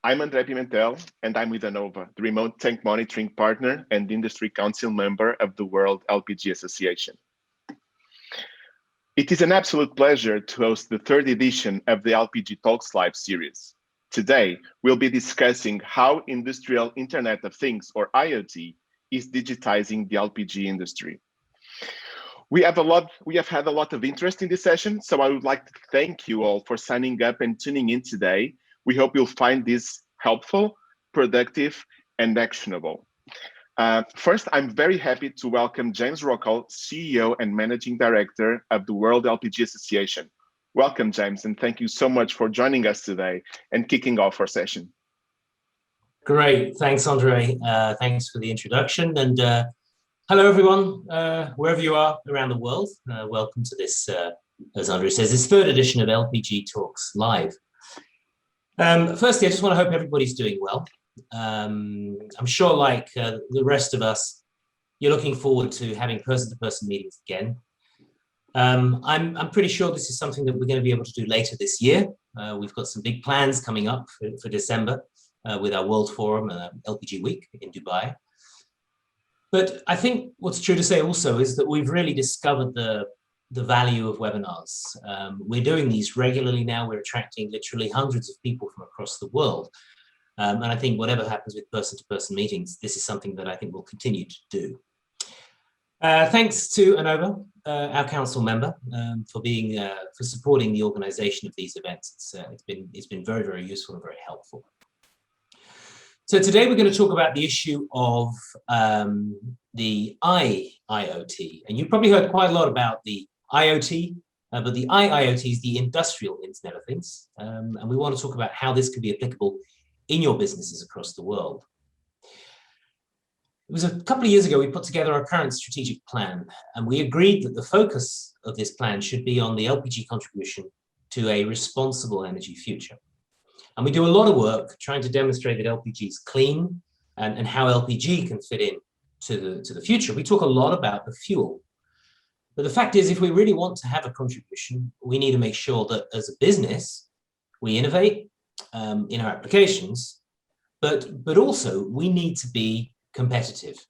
I'm André Pimentel, and I'm with ANOVA, the remote tank monitoring partner and industry council member of the World LPG Association. It is an absolute pleasure to host the third edition of the LPG Talks Live series. Today, we'll be discussing how Industrial Internet of Things, or IoT, is digitizing the LPG industry. We have had a lot of interest in this session, so I would like to thank you all for signing up and tuning in today. We hope you'll find this helpful, productive, and actionable. First, I'm very happy to welcome James Rockell, CEO and Managing Director of the World LPG Association. Welcome, James, and thank you so much for joining us today and kicking off our session. Great, thanks, Andre. Thanks for the introduction, and hello, everyone, wherever you are around the world. Welcome to this, as Andre says, this third edition of LPG Talks Live. Firstly, I just want to hope everybody's doing well. I'm sure, like the rest of us, you're looking forward to having person-to-person meetings again. I'm pretty sure this is something that we're going to be able to do later this year. We've got some big plans coming up for December with our World Forum and LPG Week in Dubai. But I think what's true to say also is that we've really discovered the value of webinars. We're doing these regularly now. We're attracting literally hundreds of people from across the world. And I think whatever happens with person-to-person meetings, this is something that I think we'll continue to do. Thanks to ANOVA, our council member, for supporting the organization of these events. It's been very, very useful and very helpful. So today we're going to talk about the issue of the IIoT. And you've probably heard quite a lot about the IoT, but the IIoT is the Industrial Internet of Things. And we want to talk about how this could be applicable in your businesses across the world. It was a couple of years ago we put together our current strategic plan, and we agreed that the focus of this plan should be on the LPG contribution to a responsible energy future. And we do a lot of work trying to demonstrate that LPG is clean and how LPG can fit in to the future. We talk a lot about the fuel. But the fact is, if we really want to have a contribution, we need to make sure that as a business, we innovate in our applications, but also we need to be competitive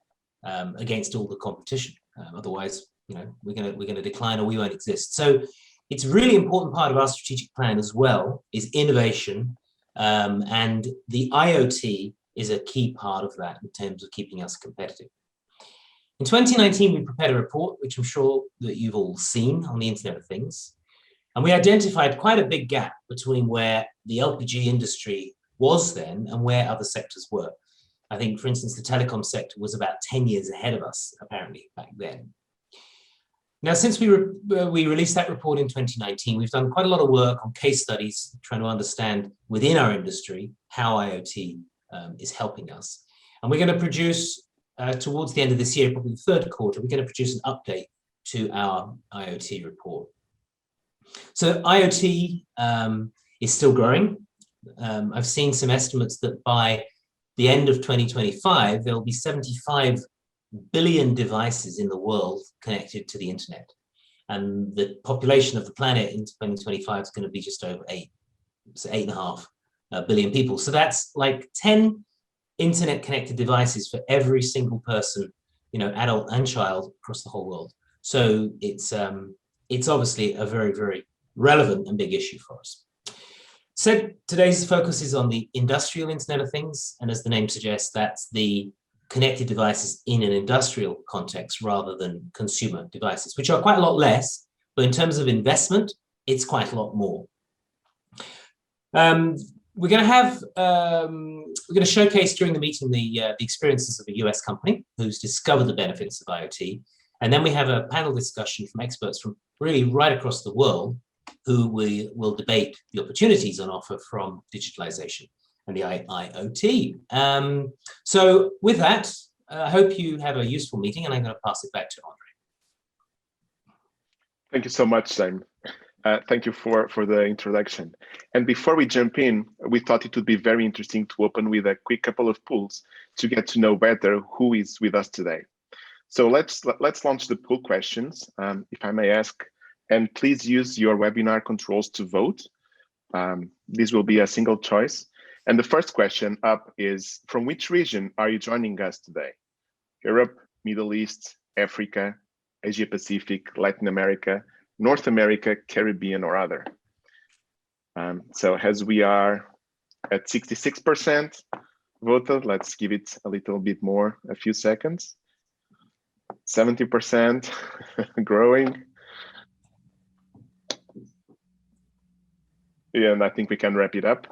against all the competition. Otherwise, we're going to decline or we won't exist. So it's a really important part of our strategic plan as well is innovation, and the IoT is a key part of that in terms of keeping us competitive. In 2019, we prepared a report, which I'm sure that you've all seen on the Internet of Things. And we identified quite a big gap between where the LPG industry was then and where other sectors were. I think, for instance, the telecom sector was about 10 years ahead of us, apparently, back then. Now, since we released that report in 2019, we've done quite a lot of work on case studies, trying to understand within our industry how IoT is helping us. And we're going to produce, towards the end of this year, probably the third quarter, we're going to produce an update to our IoT report. So IoT is still growing. I've seen some estimates that by the end of 2025, there will be 75 billion devices in the world connected to the internet. And the population of the planet in 2025 is going to be just over 8.5 billion people. So that's like 10 internet connected devices for every single person, adult and child across the whole world. So it's obviously a very, very relevant and big issue for us. So today's focus is on the Industrial Internet of Things. And as the name suggests, that's the connected devices in an industrial context rather than consumer devices, which are quite a lot less, but in terms of investment, it's quite a lot more. We're going to showcase during the meeting the experiences of a US company who's discovered the benefits of IoT. And then we have a panel discussion from experts from really right across the world who will debate the opportunities on offer from digitalization and the IoT. So with that, I hope you have a useful meeting, and I'm going to pass it back to Andre. Thank you so much, Sam. Thank you for the introduction. And before we jump in, we thought it would be very interesting to open with a quick couple of polls to get to know better who is with us today. So let's launch the poll questions, if I may ask, and please use your webinar controls to vote. This will be a single choice. And the first question up is, from which region are you joining us today? Europe, Middle East, Africa, Asia Pacific, Latin America, North America, Caribbean, or other? So as we are at 66% voted, let's give it a little bit more, a few seconds. 70% growing. Yeah, and I think we can wrap it up.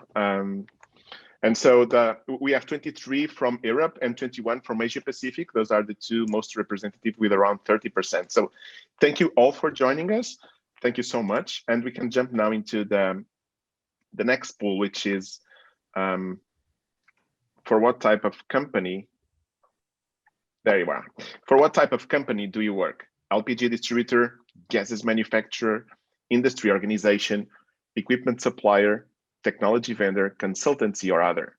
And so we have 23 from Europe and 21 from Asia Pacific. Those are the two most representative with around 30%. So thank you all for joining us. Thank you so much. And we can jump now into the next poll, which is for what type of company? There you are. For what type of company do you work? LPG distributor, gases manufacturer, industry organization, equipment supplier, technology vendor, consultancy, or other?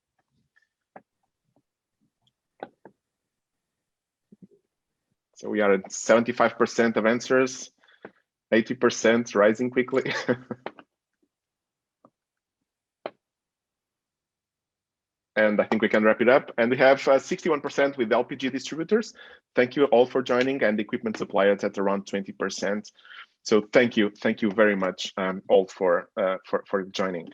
So we are at 75% of answers, 80% rising quickly. And I think we can wrap it up. And we have 61% with LPG distributors. Thank you all for joining, and equipment suppliers at around 20%. So thank you very much all for joining.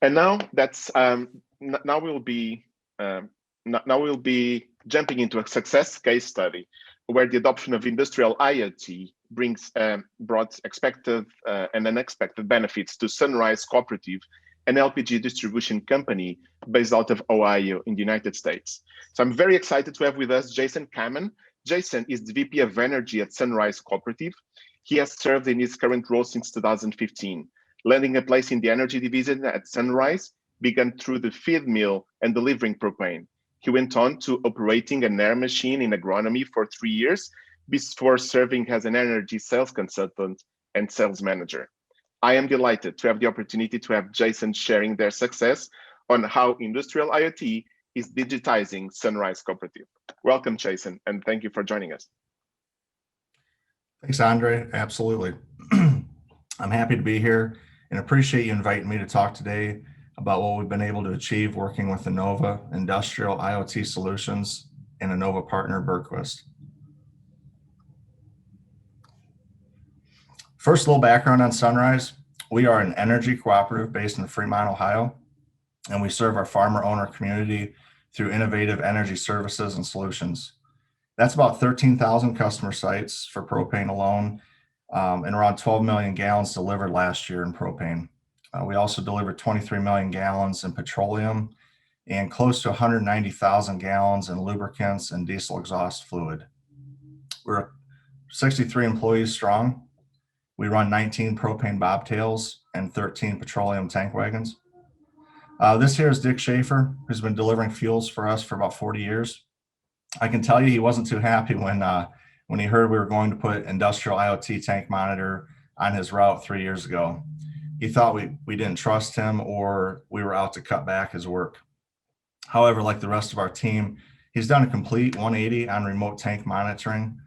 And now that's now we'll be jumping into a success case study where the adoption of industrial IoT brought expected and unexpected benefits to Sunrise Cooperative, an LPG distribution company based out of Ohio in the United States. So I'm very excited to have with us Jason Kamen. Jason is the VP of Energy at Sunrise Cooperative. He has served in his current role since 2015, landing a place in the energy division at Sunrise, began through the feed mill and delivering propane. He went on to operating an air machine in agronomy for 3 years before serving as an energy sales consultant and sales manager. I am delighted to have the opportunity to have Jason sharing their success on how industrial IoT is digitizing Sunrise Cooperative. Welcome, Jason, and thank you for joining us. Thanks, Andre. Absolutely. I'm happy to be here and appreciate you inviting me to talk today about what we've been able to achieve working with Innova Industrial IoT Solutions and Innova partner Bergquist. First, a little background on Sunrise. We are an energy cooperative based in Fremont, Ohio, and we serve our farmer owner community through innovative energy services and solutions. That's about 13,000 customer sites for propane alone, and around 12 million gallons delivered last year in propane. We also delivered 23 million gallons in petroleum and close to 190,000 gallons in lubricants and diesel exhaust fluid. We're 63 employees strong. We run 19 propane bobtails and 13 petroleum tank wagons. This here is Dick Schaefer, who's been delivering fuels for us for about 40 years. I can tell you he wasn't too happy when he heard we were going to put industrial IoT tank monitor on his route 3 years ago. He thought we didn't trust him or we were out to cut back his work. However, like the rest of our team, he's done a complete 180 on remote tank monitoring.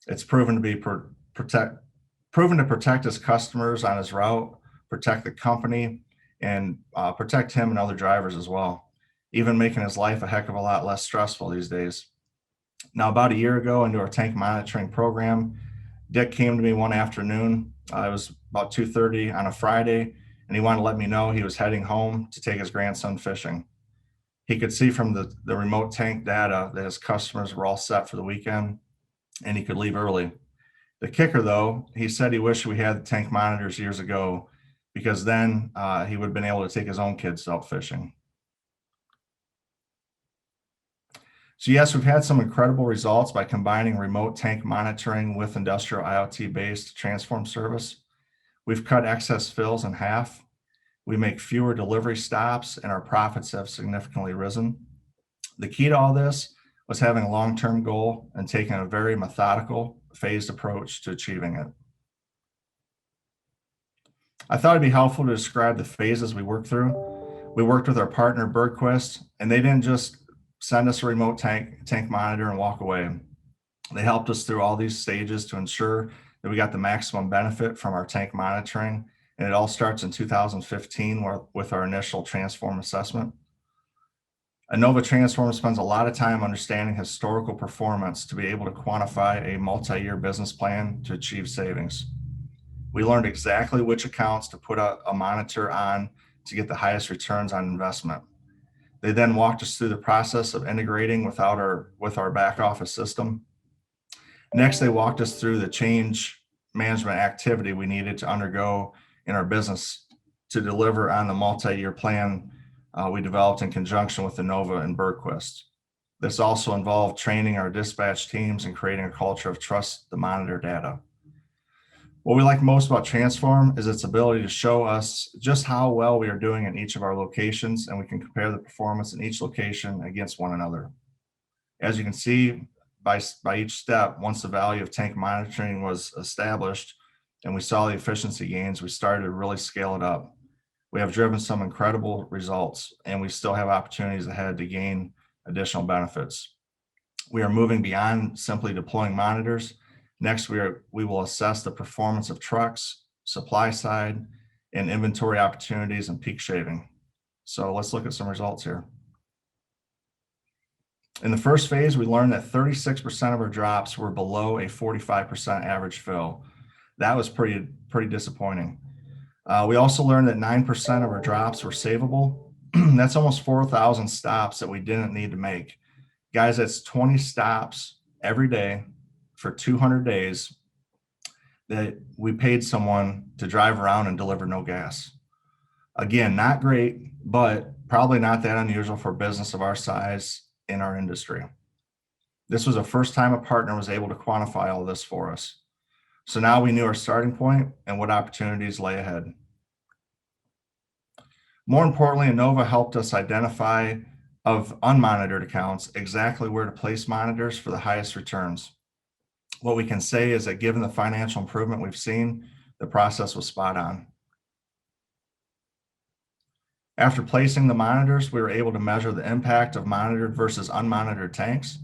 It's proven to be proven to protect his customers on his route, protect the company, and protect him and other drivers as well, even making his life a heck of a lot less stressful these days. Now, about a year ago into our tank monitoring program, Dick came to me one afternoon. It was about 2:30 on a Friday, and he wanted to let me know he was heading home to take his grandson fishing. He could see from the remote tank data that his customers were all set for the weekend, and he could leave early. The kicker, though, he said he wished we had the tank monitors years ago, because then he would have been able to take his own kids out fishing. So yes, we've had some incredible results by combining remote tank monitoring with industrial IoT-based transform service. We've cut excess fills in half. We make fewer delivery stops, and our profits have significantly risen. The key to all this was having a long-term goal and taking a very methodical, phased approach to achieving it. I thought it'd be helpful to describe the phases we worked through. We worked with our partner Bergquist, and they didn't just send us a remote tank monitor and walk away. They helped us through all these stages to ensure that we got the maximum benefit from our tank monitoring And it all starts in 2015 with our initial transform assessment. Innova Transform spends a lot of time understanding historical performance to be able to quantify a multi-year business plan to achieve savings. We learned exactly which accounts to put a monitor on to get the highest returns on investment. They then walked us through the process of integrating with our back office system. Next, they walked us through the change management activity we needed to undergo in our business to deliver on the multi-year plan we developed in conjunction with Innova and Bergquist. This also involved training our dispatch teams and creating a culture of trust the monitor data. What we like most about Transform is its ability to show us just how well we are doing in each of our locations, and we can compare the performance in each location against one another. As you can see by each step, once the value of tank monitoring was established and we saw the efficiency gains, we started to really scale it up. We have driven some incredible results, and we still have opportunities ahead to gain additional benefits. We are moving beyond simply deploying monitors. Next, we will assess the performance of trucks, supply side, and inventory opportunities and peak shaving. So let's look at some results here. In the first phase, we learned that 36% of our drops were below a 45% average fill. That was pretty disappointing. We also learned that 9% of our drops were savable. That's almost 4,000 stops that we didn't need to make. Guys, that's 20 stops every day for 200 days that we paid someone to drive around and deliver no gas. Again, not great, but probably not that unusual for a business of our size in our industry. This was the first time a partner was able to quantify all this for us. So now we knew our starting point and what opportunities lay ahead. More importantly, Innova helped us identify of unmonitored accounts exactly where to place monitors for the highest returns. What we can say is that given the financial improvement we've seen, the process was spot on. After placing the monitors, we were able to measure the impact of monitored versus unmonitored tanks.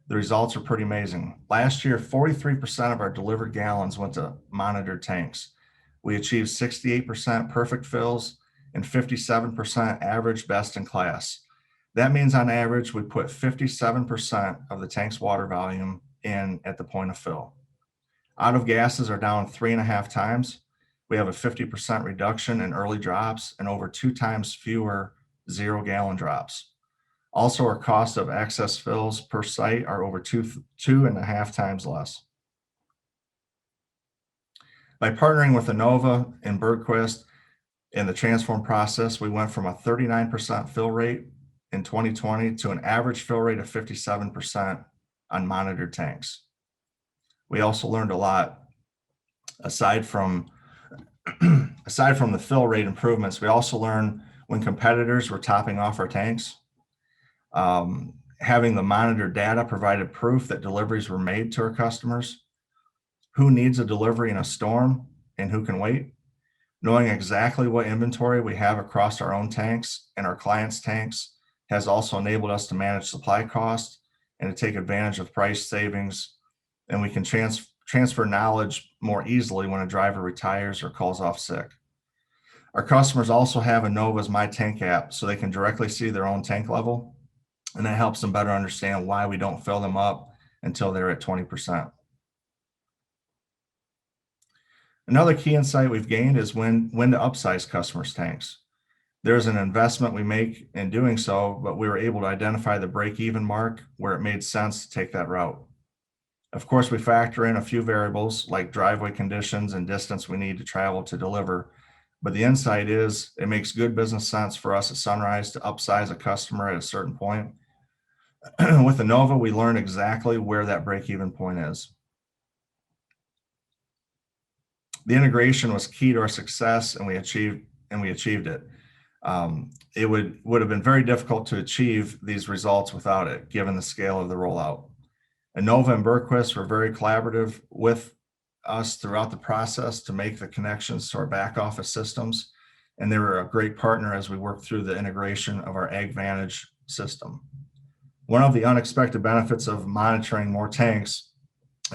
The results are pretty amazing. Last year, 43% of our delivered gallons went to monitored tanks. We achieved 68% perfect fills and 57% average best in class. That means on average, we put 57% of the tank's water volume in at the point of fill. Out of gases are down 3.5 times. We have a 50% reduction in early drops and over 2 times fewer 0-gallon drops. Also, our cost of excess fills per site are over 2.5 times less. By partnering with Innova and Bergquist in the transform process, we went from a 39% fill rate in 2020 to an average fill rate of 57% on monitored tanks. We also learned a lot. Aside from the fill rate improvements, we also learned when competitors were topping off our tanks. Having the monitored data provided proof that deliveries were made to our customers. Who needs a delivery in a storm and who can wait? Knowing exactly what inventory we have across our own tanks and our clients' tanks has also enabled us to manage supply costs and to take advantage of price savings. And we can transfer knowledge more easily when a driver retires or calls off sick. Our customers also have Innova's My Tank app, so they can directly see their own tank level. And that helps them better understand why we don't fill them up until they're at 20%. Another key insight we've gained is when to upsize customers' tanks. There's an investment we make in doing so, but we were able to identify the break-even mark where it made sense to take that route. Of course, we factor in a few variables like driveway conditions and distance we need to travel to deliver. But the insight is it makes good business sense for us at Sunrise to upsize a customer at a certain point. With Innova, we learned exactly where that break-even point is. The integration was key to our success, and we achieved it. It would have been very difficult to achieve these results without it, given the scale of the rollout. Innova and Bergquist were very collaborative with us throughout the process to make the connections to our back office systems, and they were a great partner as we worked through the integration of our AgVantage system. One of the unexpected benefits of monitoring more tanks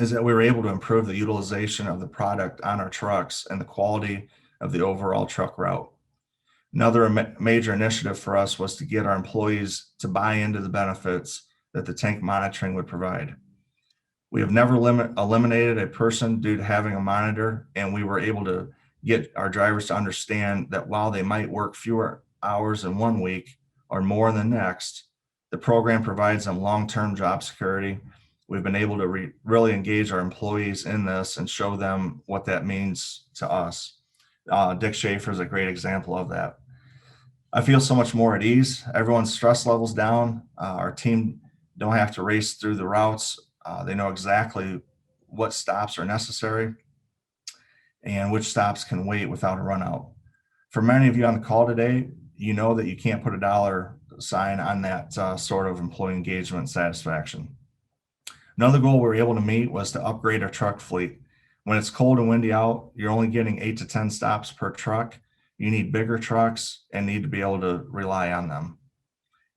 is that we were able to improve the utilization of the product on our trucks and the quality of the overall truck route. Another major initiative for us was to get our employees to buy into the benefits that the tank monitoring would provide. We have never eliminated a person due to having a monitor, and we were able to get our drivers to understand that while they might work fewer hours in one week or more in the next, the program provides them long-term job security. We've been able to really engage our employees in this and show them what that means to us. Dick Schaefer is a great example of that. I feel so much more at ease. Everyone's stress levels down. Our team don't have to race through the routes. They know exactly what stops are necessary and which stops can wait without a run out. For many of you on the call today, you know that you can't put a dollar sign on that sort of employee engagement and satisfaction. Another goal we were able to meet was to upgrade our truck fleet. When it's cold and windy out, you're only getting 8 to 10 stops per truck. You need bigger trucks and need to be able to rely on them.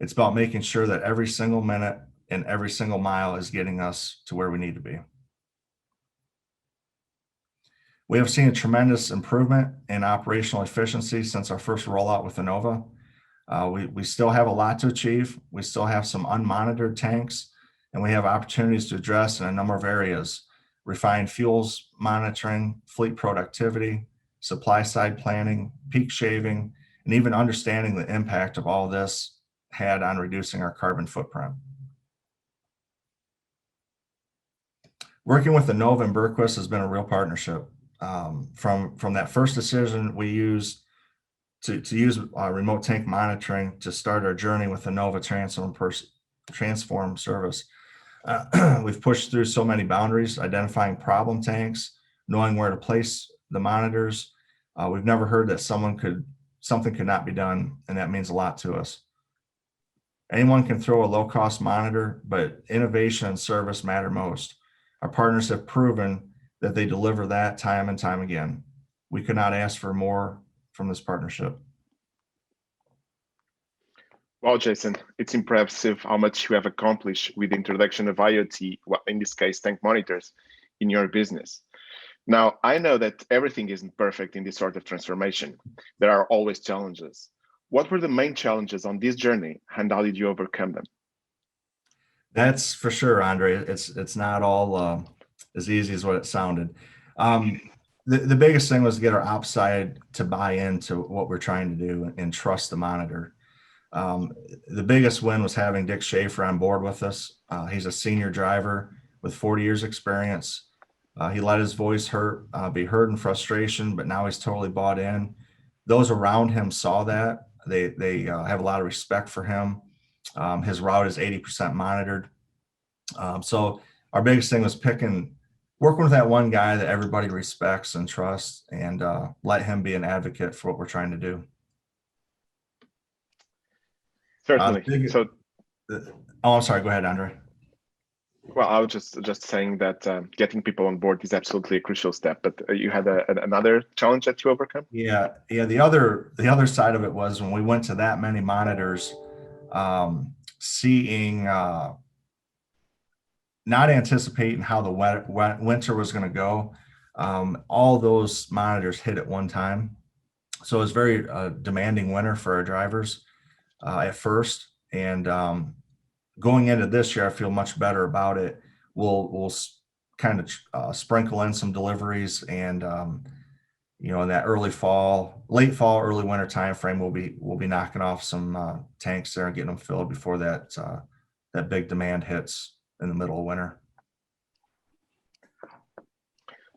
It's about making sure that every single minute and every single mile is getting us to where we need to be. We have seen a tremendous improvement in operational efficiency since our first rollout with Innova. We still have a lot to achieve. We still have some unmonitored tanks, and we have opportunities to address in a number of areas: refined fuels monitoring, fleet productivity, supply side planning, peak shaving, and even understanding the impact of all this had on reducing our carbon footprint. Working with Innova and Berquist has been a real partnership. From that first decision we used to use remote tank monitoring to start our journey with Innova Transform service. We've pushed through so many boundaries, identifying problem tanks, knowing where to place the monitors. We've never heard that something could not be done, and that means a lot to us. Anyone can throw a low-cost monitor, but innovation and service matter most. Our partners have proven that they deliver that time and time again. We could not ask for more from this partnership. Well, Jason, it's impressive how much you have accomplished with the introduction of IoT, well, in this case, tank monitors, in your business. Now, I know that everything isn't perfect in this sort of transformation. There are always challenges. What were the main challenges on this journey, and how did you overcome them? That's for sure, Andre. It's not all as easy as what it sounded. The biggest thing was to get our ops side to buy into what we're trying to do and trust the monitor. The biggest win was having Dick Schaefer on board with us. He's a senior driver with 40 years experience. He let his voice be heard in frustration, but now he's totally bought in. Those around him saw that. They have a lot of respect for him. His route is 80% monitored. So our biggest thing was working with that one guy that everybody respects and trusts, and let him be an advocate for what we're trying to do. Certainly. I'm sorry. Go ahead, Andre. Well, I was just saying that getting people on board is absolutely a crucial step. But you had another challenge that you overcome? Yeah. The other side of it was when we went to that many monitors, seeing not anticipating how the winter was going to go. All those monitors hit at one time, so it was very demanding winter for our drivers at first. And going into this year, I feel much better about it. We'll kind of sprinkle in some deliveries, and in that late fall, early winter time frame, we'll be knocking off some tanks there and getting them filled before that big demand hits in the middle of winter.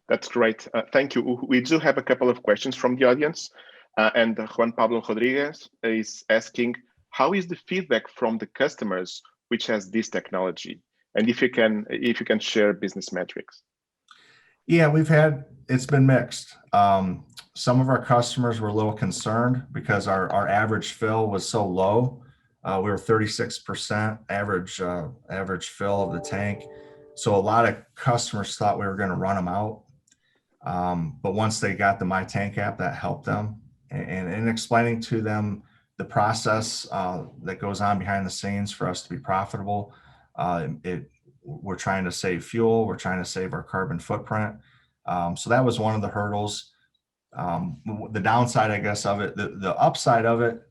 That's great. Thank you. We do have a couple of questions from the audience, and Juan Pablo Rodriguez is asking, how is the feedback from the customers which has this technology? And if you can share business metrics. Yeah, it's been mixed. Some of our customers were a little concerned because our average fill was so low. We were 36% average fill of the tank. So a lot of customers thought we were going to run them out. But once they got the My Tank app, that helped them. And explaining to them the process that goes on behind the scenes for us to be profitable. We're trying to save fuel. We're trying to save our carbon footprint. So that was one of the hurdles. The downside, I guess, of it, the upside of it,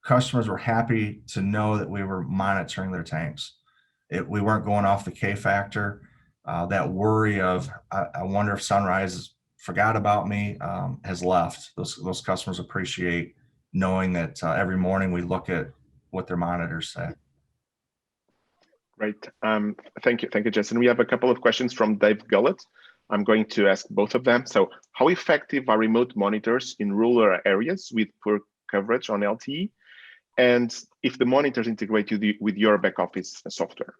customers were happy to know that we were monitoring their tanks. We weren't going off the K factor. That worry of, I wonder if Sunrise forgot about me, has left. Those customers appreciate knowing that every morning we look at what their monitors say. Great. Thank you, Jason. We have a couple of questions from Dave Gullett. I'm going to ask both of them. So how effective are remote monitors in rural areas with poor coverage on LTE? And if the monitors integrate with your back office software?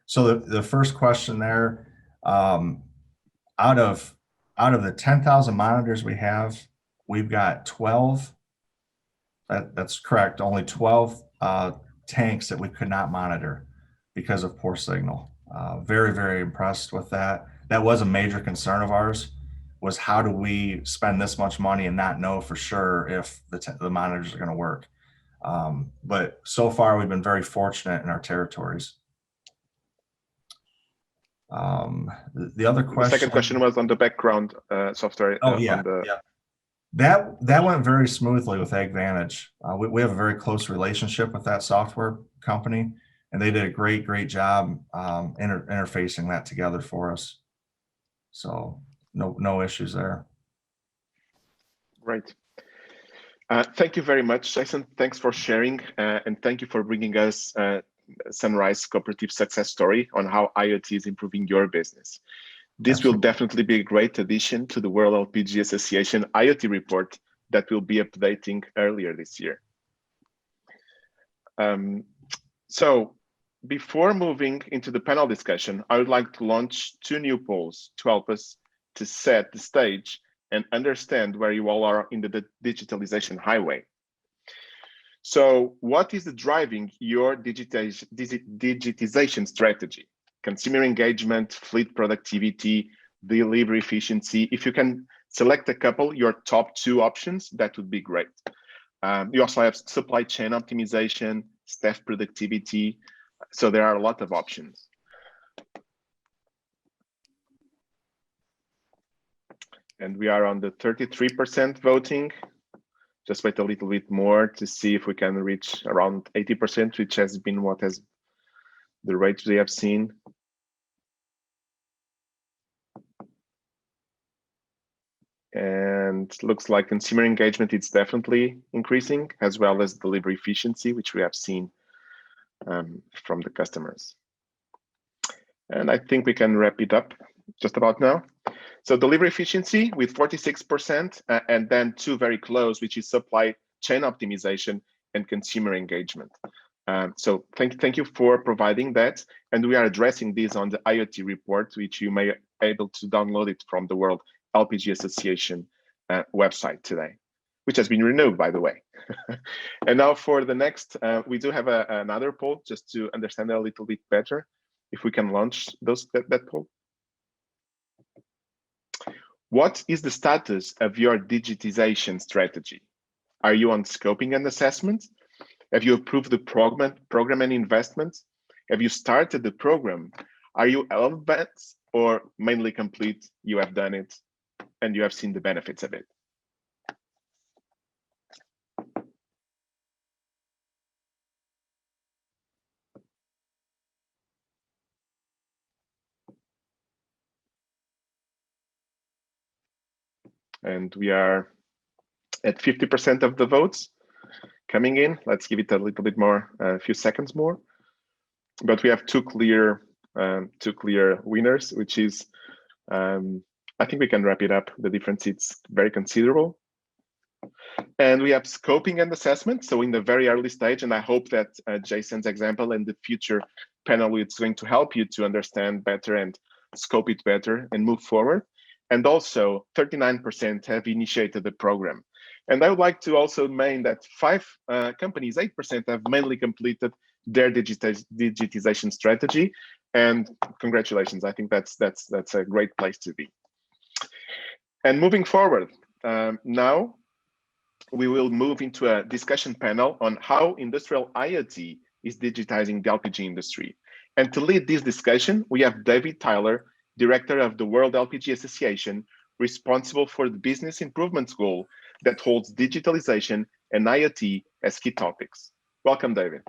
So the first question there, out of the 10,000 monitors we have, we've got 12, that's correct, only 12 tanks that we could not monitor because of poor signal. Very, very impressed with that. That was a major concern of ours, was how do we spend this much money and not know for sure if the monitors are going to work. But so far, we've been very fortunate in our territories. The other question. The second question was on the background software. Oh, yeah. That went very smoothly with AgVantage. We have a very close relationship with that software company, and they did a great job interfacing that together for us. So no issues there. Right. Thank you very much, Jason. Thanks for sharing, and thank you for bringing us Sunrise Cooperative success story on how IoT is improving your business. This Absolutely. Will definitely be a great addition to the World LPG Association IoT report that will be updating earlier this year. So before moving into the panel discussion, I would like to launch 2 new polls to help us to set the stage and understand where you all are in the digitalization highway. So what is driving your digitization strategy? Consumer engagement, fleet productivity, delivery efficiency. If you can select a couple, your top 2 options, that would be great. You also have supply chain optimization, staff productivity. So there are a lot of options. And we are on the 33% voting. Just wait a little bit more to see if we can reach around 80%, which has been what has the rates we have seen. And looks like consumer engagement is definitely increasing, as well as delivery efficiency, which we have seen from the customers. And I think we can wrap it up just about now. So delivery efficiency with 46%, and then 2 very close, which is supply chain optimization and consumer engagement. So thank you for providing that. And we are addressing this on the IoT report, which you may be able to download it from the World LPG Association website today, which has been renewed, by the way. And now for the next, we do have another poll just to understand a little bit better. If we can launch that poll. What is the status of your digitization strategy? Are you on scoping and assessment? Have you approved the program and investments? Have you started the program? Are you advanced or mainly complete? You have done it and you have seen the benefits of it. And we are at 50% of the votes coming in. Let's give it a little bit more, a few seconds more. But we have 2 clear winners, which is, I think we can wrap it up. The difference is very considerable. And we have scoping and assessment. So in the very early stage, and I hope that Jason's example and the future panel is going to help you to understand better and scope it better and move forward. And also 39% have initiated the program. And I would like to also main that 5 companies, 8% have mainly completed their digitization strategy. And congratulations, I think that's a great place to be. And moving forward, now we will move into a discussion panel on how industrial IoT is digitizing the LPG industry. And to lead this discussion, we have David Tyler, Director of the World LPG Association, responsible for the business improvements goal that holds digitalization and IoT as key topics. Welcome, David.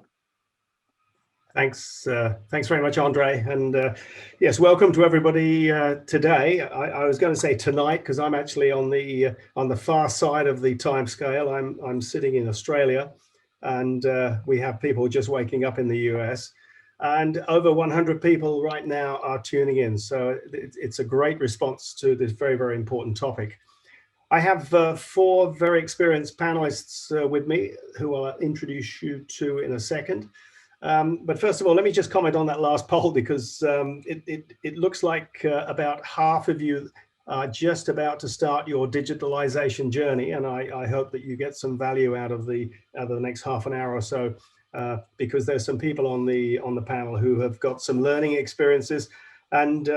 Thanks very much, Andre. And yes, welcome to everybody today. I was going to say tonight because I'm actually on the far side of the time scale. I'm sitting in Australia, and we have people just waking up in the US, and over 100 people right now are tuning in. So it's a great response to this very, very important topic. I have 4 very experienced panelists with me who I'll introduce you to in a second. But first of all, let me just comment on that last poll, because it looks like about half of you are just about to start your digitalization journey, and I hope that you get some value out of the next half an hour or so, because there's some people on the panel who have got some learning experiences. And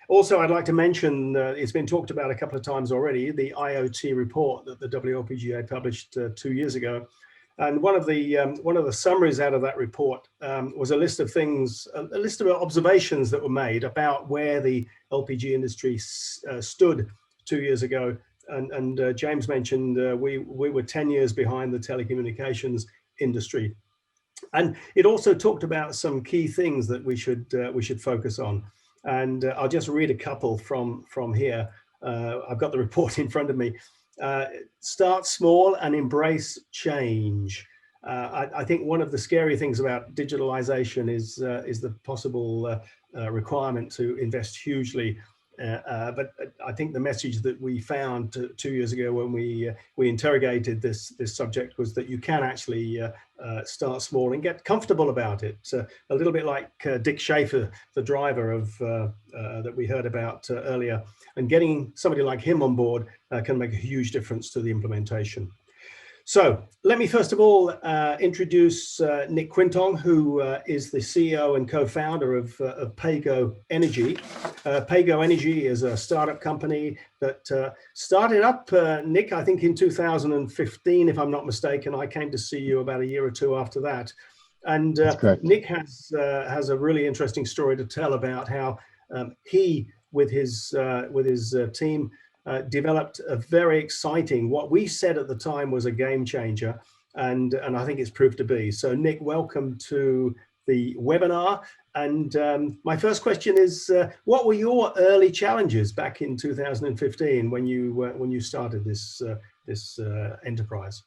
also, I'd like to mention, it's been talked about a couple of times already, the IIoT report that the WLPGA published 2 years ago. And one of the summaries out of that report was a list of things, a list of observations that were made about where the LPG industry stood 2 years ago. And James mentioned we were 10 years behind the telecommunications industry. And it also talked about some key things that we should focus on. And I'll just read a couple from here. I've got the report in front of me. Start small and embrace change. I think one of the scary things about digitalization is the possible requirement to invest hugely. But I think the message that we found 2 years ago when we interrogated this subject was that you can actually start small and get comfortable about it. A little bit like Dick Schaefer, the driver of that we heard about earlier, and getting somebody like him on board can make a huge difference to the implementation. So let me first of all introduce Nick Quintong, who is the CEO and co-founder of Paygo Energy. Paygo Energy is a startup company that started up, Nick, I think in 2015, if I'm not mistaken. I came to see you about a year or two after that. And Nick has a really interesting story to tell about how he, with his team, developed a very exciting, what we said at the time was a game changer, and I think it's proved to be. So Nick, welcome to the webinar. And my first question is, what were your early challenges back in 2015 when you started this enterprise?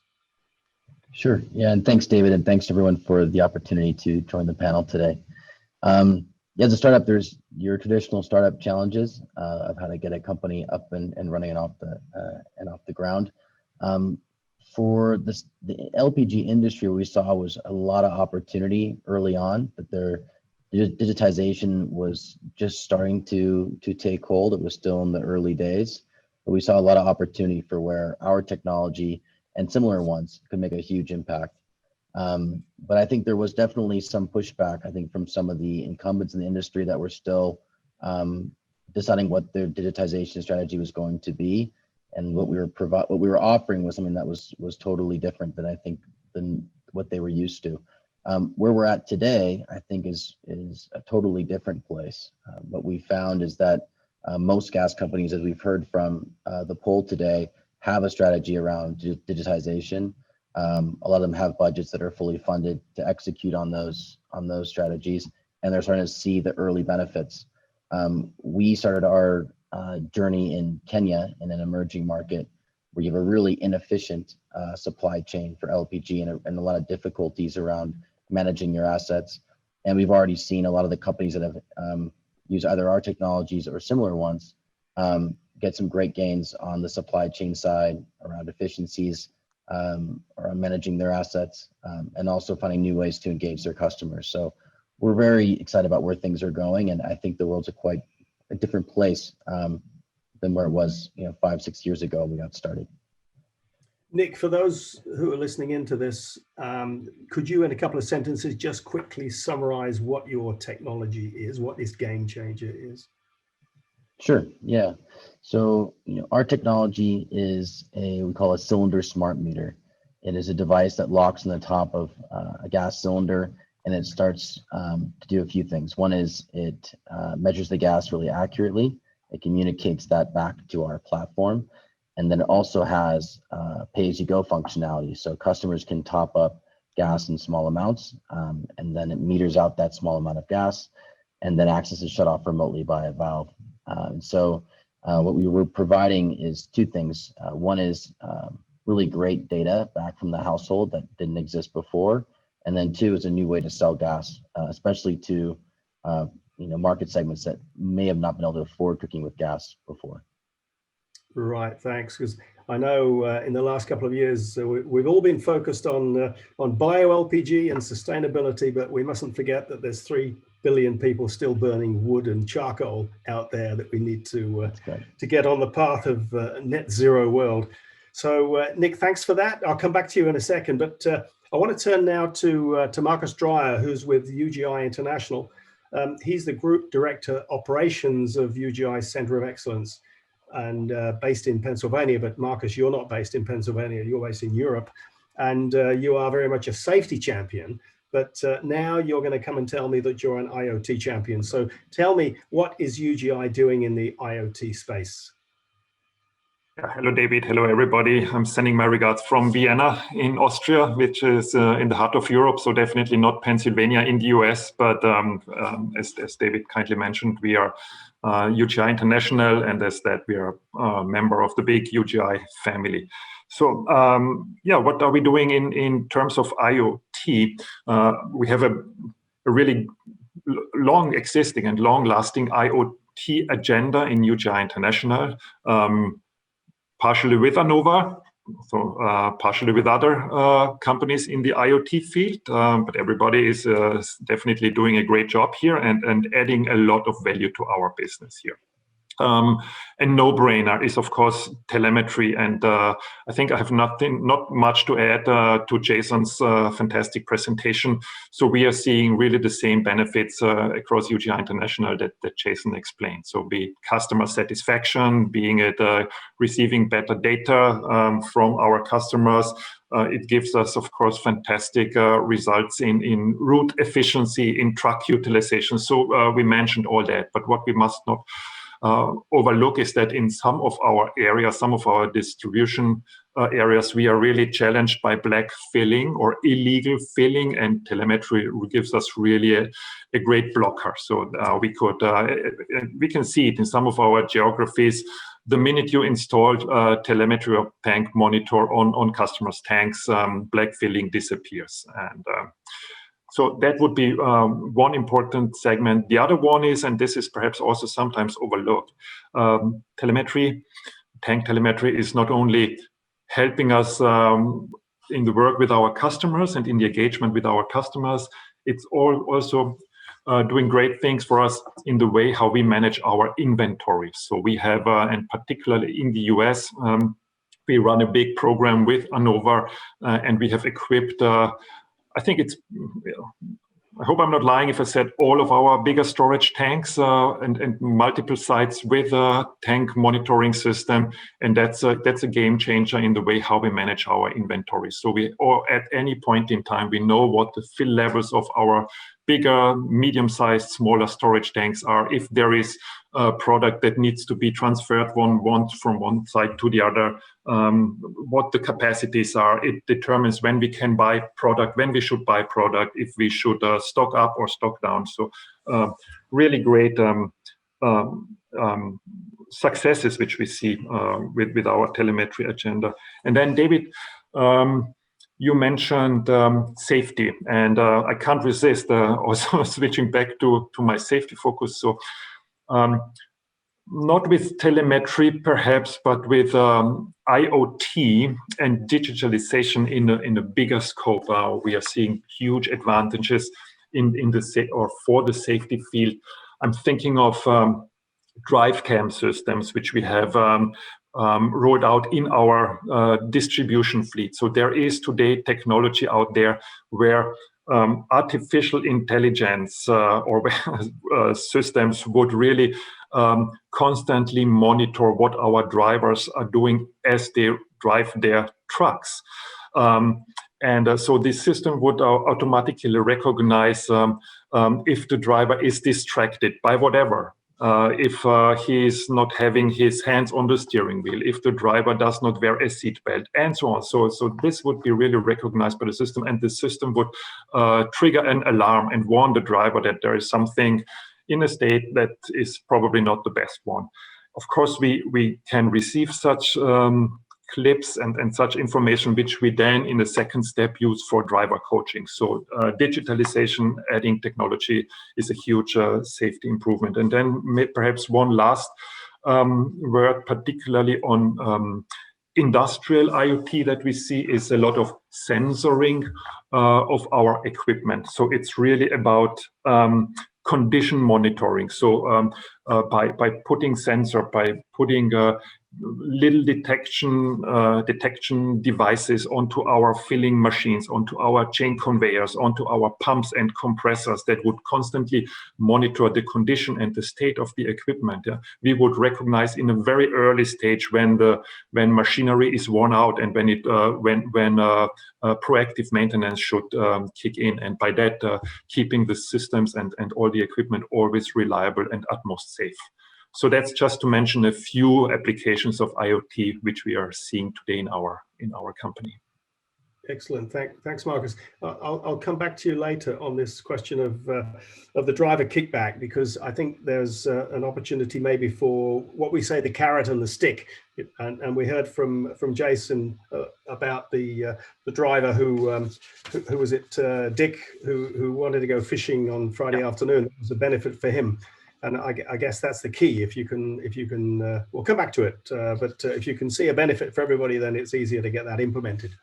Sure. Yeah, and thanks, David, and thanks everyone for the opportunity to join the panel today. Yeah, as a startup, there's your traditional startup challenges of how to get a company up and running and off the ground. For the LPG industry, what we saw was a lot of opportunity early on, but digitization was just starting to take hold. It was still in the early days, but we saw a lot of opportunity for where our technology and similar ones could make a huge impact. But I think there was definitely some pushback, I think, from some of the incumbents in the industry that were still deciding what their digitization strategy was going to be, and what we were offering was something that was totally different than what they were used to. Where we're at today, I think, is a totally different place. What we found is that most gas companies, as we've heard from the poll today, have a strategy around digitization. A lot of them have budgets that are fully funded to execute on those strategies, and they're starting to see the early benefits. We started our journey in Kenya, in an emerging market where you have a really inefficient supply chain for LPG and a lot of difficulties around managing your assets. And we've already seen a lot of the companies that have used either our technologies or similar ones get some great gains on the supply chain side around efficiencies, or managing their assets, and also finding new ways to engage their customers. So we're very excited about where things are going, and I think the world's quite a different place than where it was 5-6 years ago when we got started. Nick, for those who are listening into this, could you in a couple of sentences just quickly summarize what your technology is, what this game changer is? Sure, yeah. So our technology is we call a cylinder smart meter. It is a device that locks on the top of a gas cylinder, and it starts to do a few things. One is it measures the gas really accurately. It communicates that back to our platform. And then it also has pay-as-you-go functionality. So customers can top up gas in small amounts, and then it meters out that small amount of gas, and then access is shut off remotely by a valve. What we were providing is two things. One is really great data back from the household that didn't exist before. And then two is a new way to sell gas, especially to market segments that may have not been able to afford cooking with gas before. Right, thanks. Because I know in the last couple of years, we've all been focused on bio LPG and sustainability, but we mustn't forget that there's 3 billion people still burning wood and charcoal out there that we need to get on the path of net zero world. So Nick, thanks for that. I'll come back to you in a second, but I want to turn now to Marcus Dreyer, who's with UGI International. He's the Group Director Operations of UGI Center of Excellence, and based in Pennsylvania. But Marcus, you're not based in Pennsylvania, you're based in Europe, and you are very much a safety champion. But now you're going to come and tell me that you're an IoT champion. So tell me, what is UGI doing in the IoT space? Hello, David. Hello, everybody. I'm sending my regards from Vienna in Austria, which is in the heart of Europe. So definitely not Pennsylvania in the US. But as David kindly mentioned, we are UGI International, and as that, we are a member of the big UGI family. So what are we doing in terms of IoT? We have a really long existing and long lasting IoT agenda in UGI International. Partially with ANOVA, so partially with other companies in the IoT field, but everybody is definitely doing a great job here and adding a lot of value to our business here. A no-brainer is, of course, telemetry, and I think I have not much to add to Jason's fantastic presentation. So we are seeing really the same benefits across UGI International that Jason explained. So be it customer satisfaction, being it receiving better data from our customers. It gives us, of course, fantastic results in route efficiency, in truck utilization. So we mentioned all that, but what we must not overlook is that in some of our areas, some of our distribution areas, we are really challenged by black filling or illegal filling, and telemetry gives us really a great blocker. So we can see it in some of our geographies. The minute you install telemetry or tank monitor on customers' tanks, black filling disappears. And so that would be one important segment. The other one is, and this is perhaps also sometimes overlooked, telemetry, tank telemetry is not only helping us in the work with our customers and in the engagement with our customers, it's also doing great things for us in the way how we manage our inventory. So we have, and particularly in the US, we run a big program with ANOVA, and we have equipped I think it's, I hope I'm not lying if I said all of our bigger storage tanks and multiple sites with a tank monitoring system. And that's a game changer in the way how we manage our inventory. So or at any point in time, we know what the fill levels of our bigger, medium-sized, smaller storage tanks are. If there is a product that needs to be transferred from one side to the other, what the capacities are. It determines when we can buy product, when we should buy product, if we should stock up or stock down. So really great successes which we see with our telemetry agenda. And then David, you mentioned safety, and I can't resist also switching back to my safety focus. So not with telemetry perhaps, but with IoT and digitalization in a bigger scope, we are seeing huge advantages for the safety field. I'm thinking of drive cam systems, which we have rolled out in our distribution fleet. So there is today technology out there where artificial intelligence or systems would really constantly monitor what our drivers are doing as they drive their trucks. So this system would automatically recognize if the driver is distracted by whatever. if he is not having his hands on the steering wheel, if the driver does not wear a seatbelt, and so on. So this would be really recognized by the system, and the system would trigger an alarm and warn the driver that there is something in a state that is probably not the best one. Of course, we can receive such clips and such information, which we then in the second step use for driver coaching. So digitalization, adding technology is a huge safety improvement. And then perhaps one last word, particularly on industrial IoT that we see is a lot of sensoring of our equipment. So it's really about condition monitoring. So by putting sensor, by putting little detection devices onto our filling machines, onto our chain conveyors, onto our pumps and compressors that would constantly monitor the condition and the state of the equipment. We would recognize in a very early stage when machinery is worn out and when proactive maintenance should kick in, and by that keeping the systems and all the equipment always reliable and utmost safe. So that's just to mention a few applications of IoT which we are seeing today in our company. Excellent. Thanks, Marcus. I'll come back to you later on this question of the driver kickback, because I think there's an opportunity maybe for what we say the carrot and the stick. And we heard from Jason about the driver who was it, Dick, who wanted to go fishing on Friday afternoon. It was a benefit for him. And I guess that's the key. If you can, we'll come back to it. But if you can see a benefit for everybody, then it's easier to get that implemented.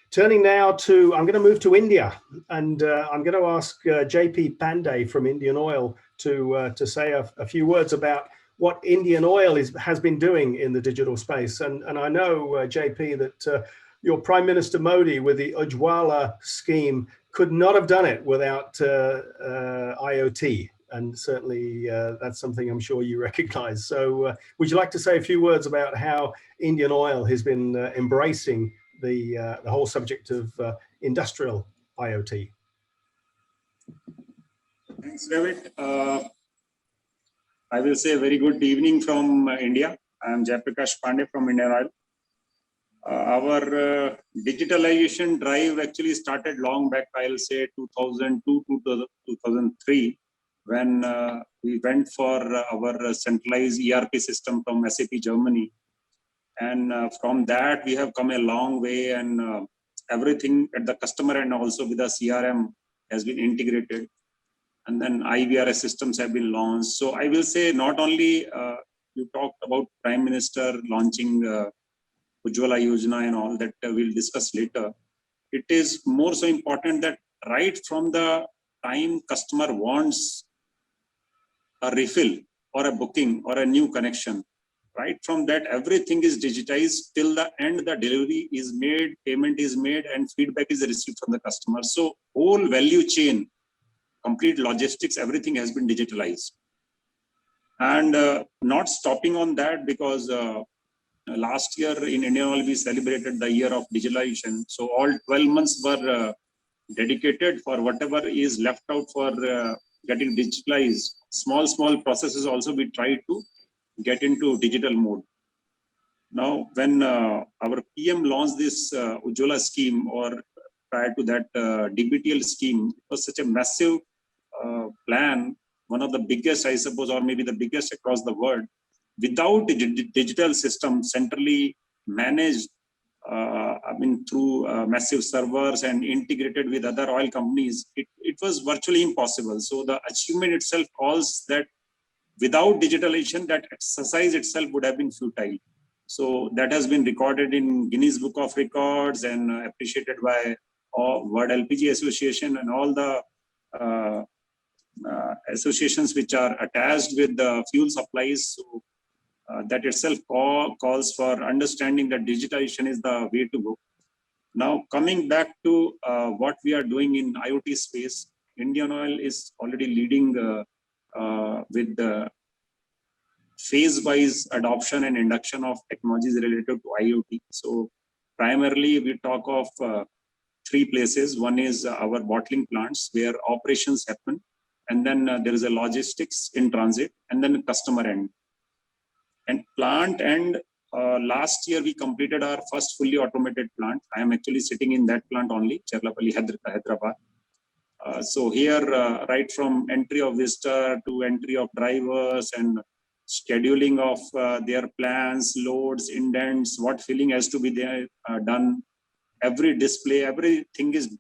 Turning now to, I'm going to move to India, and I'm going to ask JP Pandey from Indian Oil to say a few words about what Indian Oil has been doing in the digital space. And I know, JP, that your Prime Minister Modi with the Ujjwala scheme could not have done it without IoT. And certainly that's something I'm sure you recognize. So would you like to say a few words about how Indian Oil has been embracing the whole subject of industrial IoT? Thanks, David. I will say a very good evening from India. I am Jayaprakash Pandey from Indian Oil. Our digitalization drive actually started long back, I'll say 2002 to 2003, when we went for our centralized ERP system from SAP Germany. And from that, we have come a long way, and everything at the customer end also with the CRM has been integrated. And then IVRS systems have been launched. So I will say not only you talked about Prime Minister launching Ujjwala Yojana and all that we'll discuss later. It is more so important that right from the time customer wants a refill or a booking or a new connection, right from that, everything is digitized till the end. The delivery is made, payment is made, and feedback is received from the customer. So whole value chain, complete logistics, everything has been digitalized. And not stopping on that, because last year in Indian Oil we celebrated the year of digitalization. So all 12 months were dedicated for whatever is left out for getting digitalized. Small processes also we try to get into digital mode. Now, when our PM launched this Ujjwala scheme, or prior to that DBTL scheme, it was such a massive plan, one of the biggest, I suppose, or maybe the biggest across the world. Without the digital system centrally managed, through massive servers and integrated with other oil companies, it was virtually impossible. So the achievement itself calls that without digitalization, that exercise itself would have been futile. So that has been recorded in Guinness Book of Records and appreciated by World LPG Association and all the associations which are attached with the fuel supplies. So that itself calls for understanding that digitization is the way to go. Now, coming back to what we are doing in IoT space, Indian Oil is already leading with the phase-wise adoption and induction of technologies related to IoT. So primarily we talk of three places. One is our bottling plants where operations happen. and then there is a logistics in transit, and then customer end. And plant end, last year we completed our first fully automated plant. I am actually sitting in that plant only, Cherlapalli, Hyderabad. So here, right from entry of visitor to entry of drivers and scheduling of their plans, loads, indents, what filling has to be there, done, every display, everything is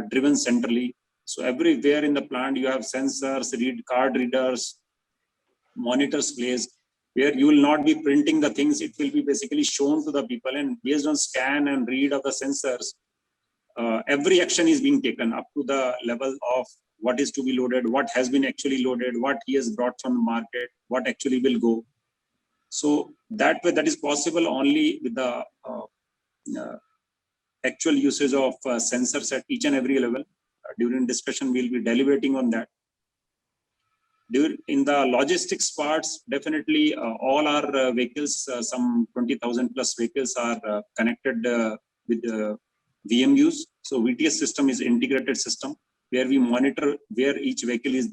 driven centrally. So everywhere in the plant, you have sensors, card readers, monitors placed, where you will not be printing the things. It will be basically shown to the people, and based on scan and read of the sensors, every action is being taken up to the level of what is to be loaded, what has been actually loaded, what he has brought from the market, what actually will go. So that way, that is possible only with the actual usage of sensors at each and every level. During discussion, we'll be deliberating on that. In the logistics parts, definitely all our vehicles, some 20,000 plus vehicles are connected with VMUs. So VTS system is integrated system where we monitor where each vehicle is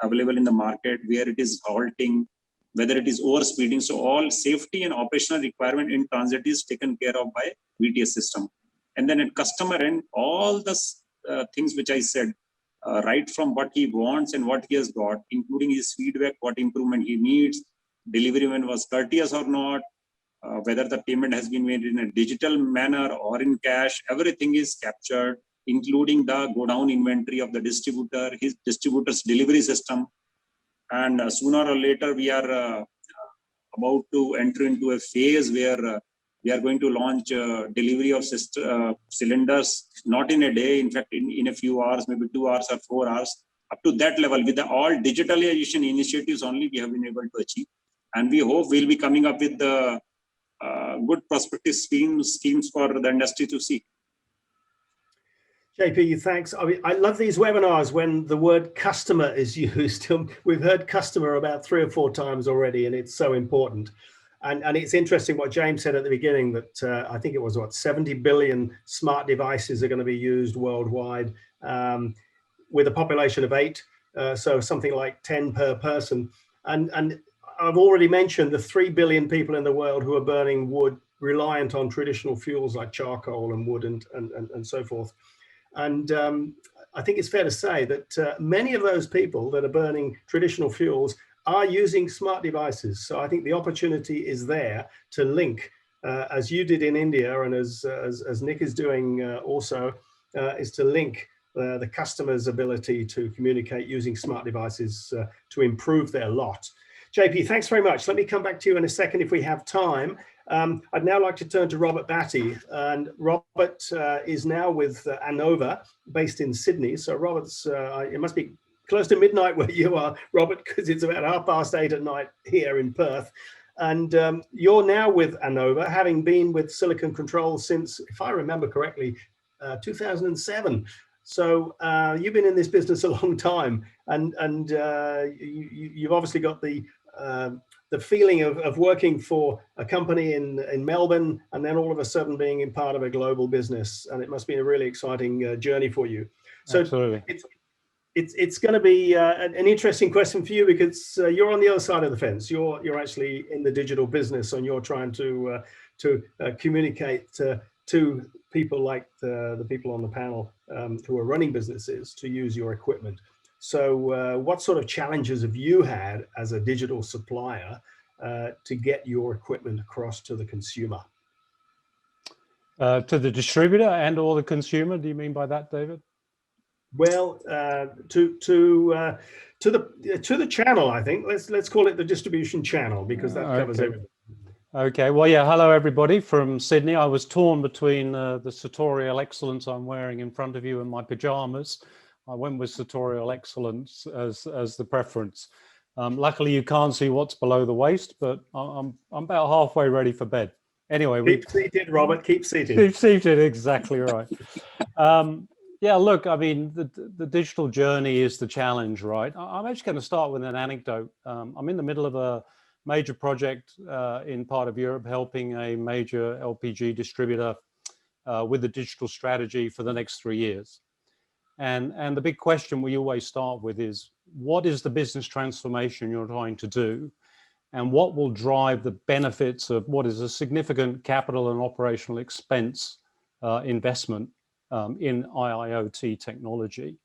available in the market, where it is halting, whether it is overspeeding. So all safety and operational requirement in transit is taken care of by VTS system. And then at customer end, all the things which I said, right from what he wants and what he has got, including his feedback, what improvement he needs, delivery man was courteous or not, whether the payment has been made in a digital manner or in cash, everything is captured, including the go down inventory of the distributor, his distributor's delivery system. And sooner or later, we are about to enter into a phase where we are going to launch delivery of cylinders, not in a day, in fact, in a few hours, maybe 2 hours or 4 hours. Up to that level, with the all digitalization initiatives only, we have been able to achieve. And we hope we'll be coming up with the good prospective schemes for the industry to see. JP, thanks. I mean, I love these webinars when the word customer is used. We've heard customer about 3 or 4 times already, and it's so important. And it's interesting what James said at the beginning, that I think it was, 70 billion smart devices are going to be used worldwide with a population of 8, so something like 10 per person. And I've already mentioned the 3 billion people in the world who are burning wood, reliant on traditional fuels like charcoal and wood and so forth. And I think it's fair to say that many of those people that are burning traditional fuels are using smart devices. So I think the opportunity is there to link, as you did in India, and as Nick is doing also, is to link the customer's ability to communicate using smart devices to improve their lot. JP, thanks very much. Let me come back to you in a second if we have time. I'd now like to turn to Robert Batty, and Robert is now with Anova, based in Sydney. So Robert's, it must be close to midnight where you are, Robert, because it's about 8:30 at night here in Perth. And you're now with Anova, having been with Silicon Control since, if I remember correctly, 2007. So you've been in this business a long time, and you've obviously got the feeling of working for a company in Melbourne, and then all of a sudden being in part of a global business, and it must be a really exciting journey for you. So absolutely. It's going to be an interesting question for you, because you're on the other side of the fence. You're actually in the digital business, and you're trying to communicate to people like the people on the panel who are running businesses to use your equipment. So what sort of challenges have you had as a digital supplier to get your equipment across to the consumer? To the distributor and or the consumer, do you mean by that, David? Well, to the channel, I think. Let's call it the distribution channel, because that covers everything. Okay, well, yeah, hello everybody from Sydney. I was torn between the sartorial excellence I'm wearing in front of you and my pajamas. I went with sartorial excellence as the preference. Luckily, you can't see what's below the waist, but I'm about halfway ready for bed. Anyway, keep seated, Robert. Keep seated. Keep seated. Exactly right. Yeah, look, I mean, the digital journey is the challenge, right? I'm actually going to start with an anecdote. I'm in the middle of a major project in part of Europe, helping a major LPG distributor with the digital strategy for the next 3 years. And the big question we always start with is, what is the business transformation you're trying to do? And what will drive the benefits of what is a significant capital and operational expense investment in IIoT technology?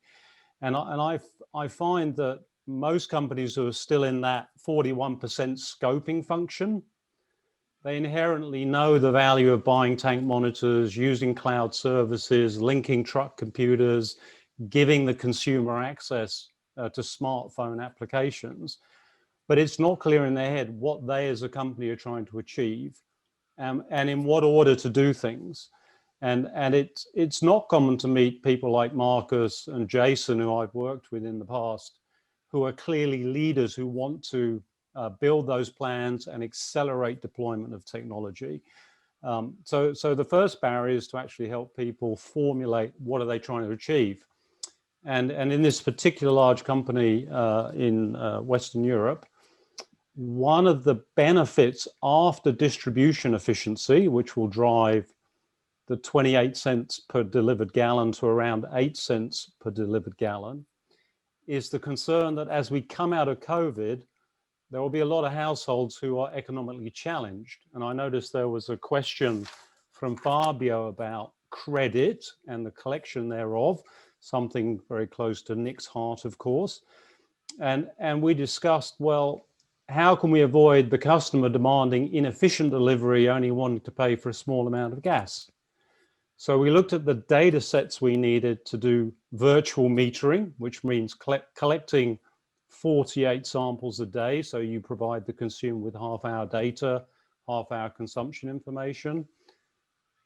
And I find that most companies who are still in that 41% scoping function, they inherently know the value of buying tank monitors, using cloud services, linking truck computers, giving the consumer access to smartphone applications. But it's not clear in their head what they as a company are trying to achieve and in what order to do things. And it's not common to meet people like Marcus and Jason, who I've worked with in the past, who are clearly leaders who want to build those plans and accelerate deployment of technology. So the first barrier is to actually help people formulate what are they trying to achieve. And in this particular large company in Western Europe, one of the benefits after distribution efficiency, which will drive the 28 cents per delivered gallon to around 8 cents per delivered gallon, is the concern that as we come out of COVID, there will be a lot of households who are economically challenged. And I noticed there was a question from Fabio about credit and the collection thereof, something very close to Nick's heart, of course. And we discussed, well, how can we avoid the customer demanding inefficient delivery, only wanting to pay for a small amount of gas? So we looked at the data sets we needed to do virtual metering, which means collecting 48 samples a day. So you provide the consumer with half-hour data, half-hour consumption information,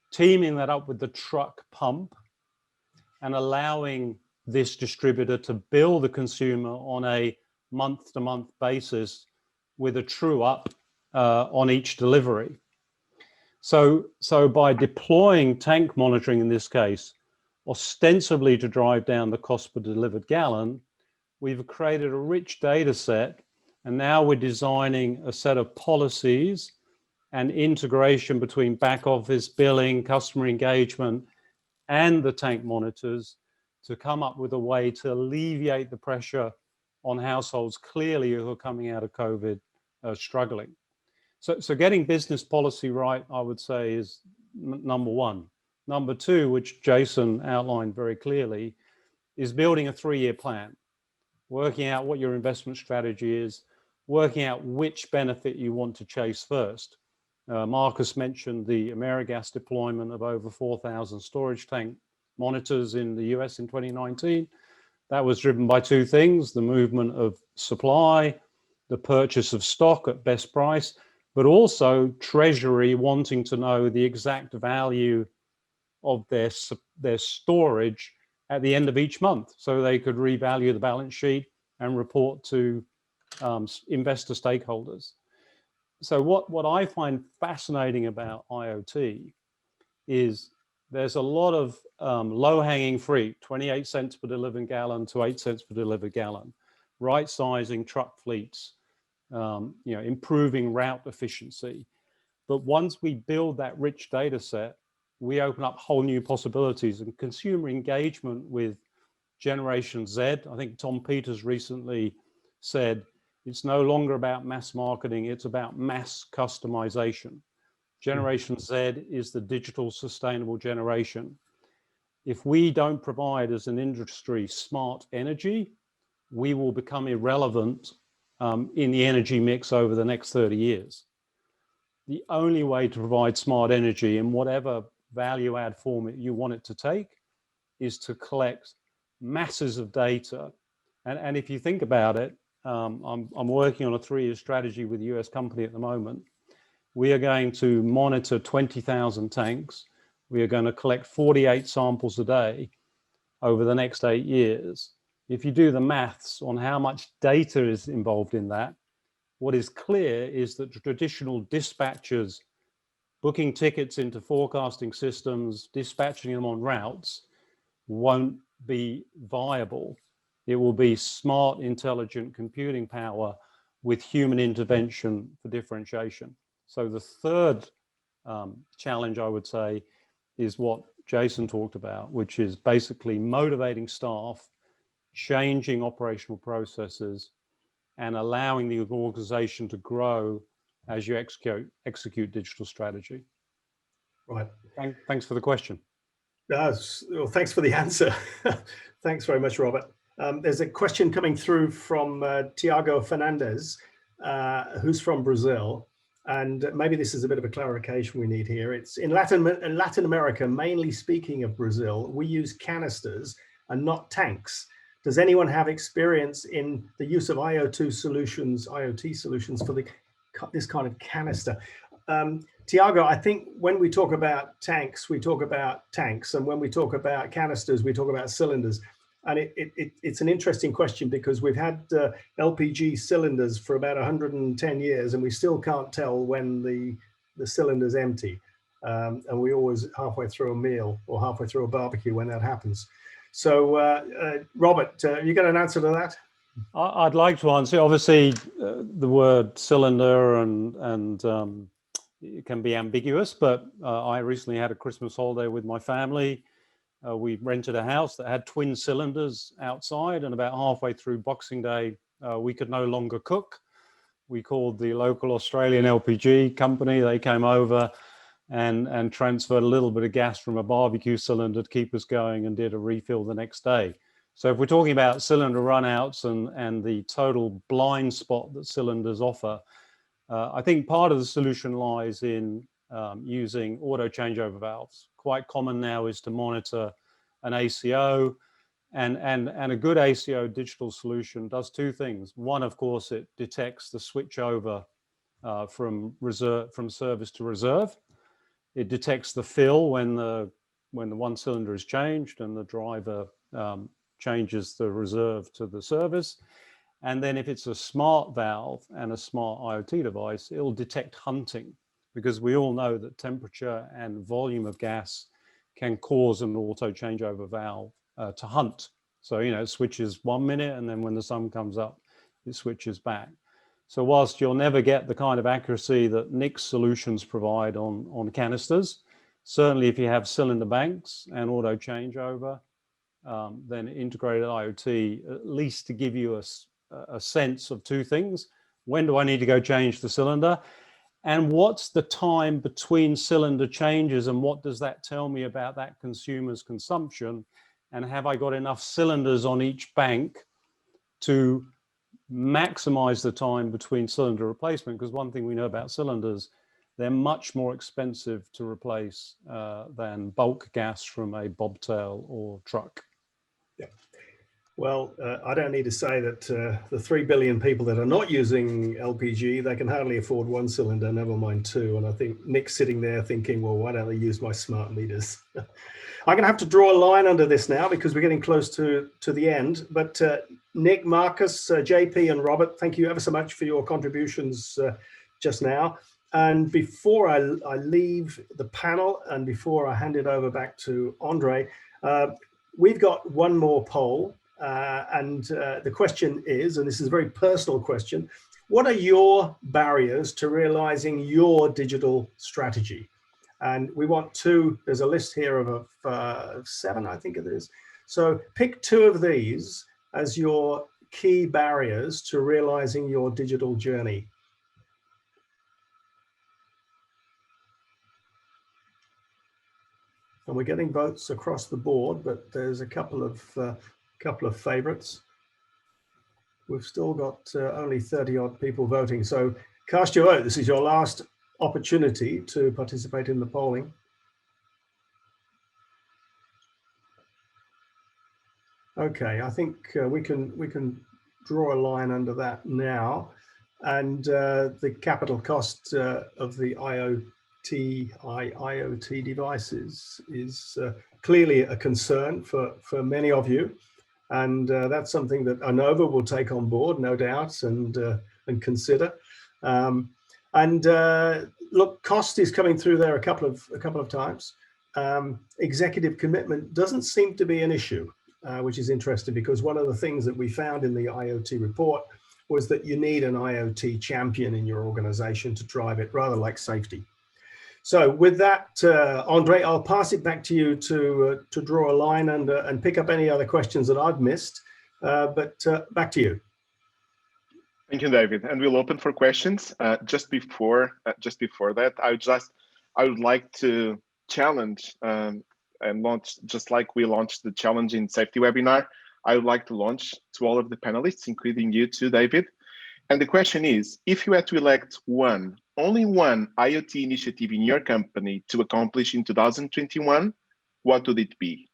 teaming that up with the truck pump and allowing this distributor to bill the consumer on a month-to-month basis with a true up on each delivery. So by deploying tank monitoring in this case, ostensibly to drive down the cost per delivered gallon, we've created a rich data set, and now we're designing a set of policies and integration between back office billing, customer engagement, and the tank monitors to come up with a way to alleviate the pressure on households clearly who are coming out of COVID struggling. So getting business policy right, I would say, is number one. Number two, which Jason outlined very clearly, is building a 3-year plan, working out what your investment strategy is, working out which benefit you want to chase first. Marcus mentioned the AmeriGas deployment of over 4,000 storage tank monitors in the US in 2019. That was driven by two things: the movement of supply, the purchase of stock at best price, but also Treasury wanting to know the exact value of their storage at the end of each month, so they could revalue the balance sheet and report to investor stakeholders. So what I find fascinating about IoT is there's a lot of low-hanging fruit, 28 cents per delivered gallon to 8 cents per delivered gallon, right-sizing truck fleets, improving route efficiency. But once we build that rich data set, we open up whole new possibilities, and consumer engagement with Generation Z. I think Tom Peters recently said, it's no longer about mass marketing, it's about mass customization. Generation Z is the digital sustainable generation. If we don't provide as an industry smart energy, we will become irrelevant in the energy mix over the next 30 years. The only way to provide smart energy in whatever value add form you want it to take is to collect masses of data. And if you think about it, I'm working on a 3-year strategy with a US company at the moment. We are going to monitor 20,000 tanks. We are going to collect 48 samples a day over the next 8 years. If you do the maths on how much data is involved in that, what is clear is that traditional dispatchers booking tickets into forecasting systems, dispatching them on routes, won't be viable. It will be smart, intelligent computing power with human intervention for differentiation. So the third challenge, I would say, is what Jason talked about, which is basically motivating staff, changing operational processes, and allowing the organization to grow as you execute digital strategy. Right. Thanks for the question. Well, thanks for the answer. Thanks very much, Robert. There's a question coming through from Tiago Fernandez, who's from Brazil. And maybe this is a bit of a clarification we need here. It's in Latin America, mainly speaking of Brazil, we use canisters and not tanks. Does anyone have experience in the use of IoT solutions for this kind of canister? Tiago, I think when we talk about tanks, we talk about tanks. And when we talk about canisters, we talk about cylinders. And it's an interesting question because we've had LPG cylinders for about 110 years and we still can't tell when the cylinder's empty. And we always halfway through a meal or halfway through a barbecue when that happens. So, Robert, you got an answer to that? I'd like to answer. Obviously, the word cylinder and it can be ambiguous, but I recently had a Christmas holiday with my family. We rented a house that had twin cylinders outside, and about halfway through Boxing Day, we could no longer cook. We called the local Australian LPG company. They came over and transferred a little bit of gas from a barbecue cylinder to keep us going and did a refill the next day. So if we're talking about cylinder runouts and the total blind spot that cylinders offer, I think part of the solution lies in using auto changeover valves. Quite common now is to monitor an ACO, and a good ACO digital solution does two things. One, of course, it detects the switch over from service to reserve. It detects the fill when the one cylinder is changed and the driver changes the reserve to the service. And then if it's a smart valve and a smart IoT device, it'll detect hunting, because we all know that temperature and volume of gas can cause an auto changeover valve to hunt. So, it switches 1 minute and then when the sun comes up, it switches back. So whilst you'll never get the kind of accuracy that Nick's solutions provide on canisters, certainly if you have cylinder banks and auto changeover, then integrated IoT, at least to give you a sense of two things. When do I need to go change the cylinder? And what's the time between cylinder changes, and what does that tell me about that consumer's consumption? And have I got enough cylinders on each bank to maximize the time between cylinder replacement? Because one thing we know about cylinders, they're much more expensive to replace than bulk gas from a bobtail or truck. Yeah. Well, I don't need to say that the 3 billion people that are not using LPG, they can hardly afford one cylinder, never mind two. And I think Nick's sitting there thinking, well, why don't I use my smart meters? I'm going to have to draw a line under this now because we're getting close to the end. But Nick, Marcus, JP and Robert, thank you ever so much for your contributions just now. And before I leave the panel and before I hand it over back to Andre, we've got one more poll. And the question is, and this is a very personal question, what are your barriers to realizing your digital strategy? And we want there's a list here of 7, I think it is. So pick 2 of these as your key barriers to realizing your digital journey. And we're getting votes across the board, but there's a couple of favorites. We've still got only 30 odd people voting. So cast your vote. This is your last opportunity to participate in the polling. Okay, I think we can draw a line under that now. And the capital cost of the IoT devices is clearly a concern for many of you. And that's something that ANOVA will take on board, no doubt, and consider. Look, cost is coming through there a couple of times. Executive commitment doesn't seem to be an issue, which is interesting because one of the things that we found in the IoT report was that you need an IoT champion in your organization to drive it, rather like safety. So with that, Andre, I'll pass it back to you to draw a line and pick up any other questions that I've missed. But back to you. Thank you, David. And we'll open for questions. Just before that, I would like to challenge and launch, just like we launched the challenge in safety webinar. I would like to launch to all of the panelists, including you too, David. And the question is, if you had to elect only one IoT initiative in your company to accomplish in 2021, what would it be?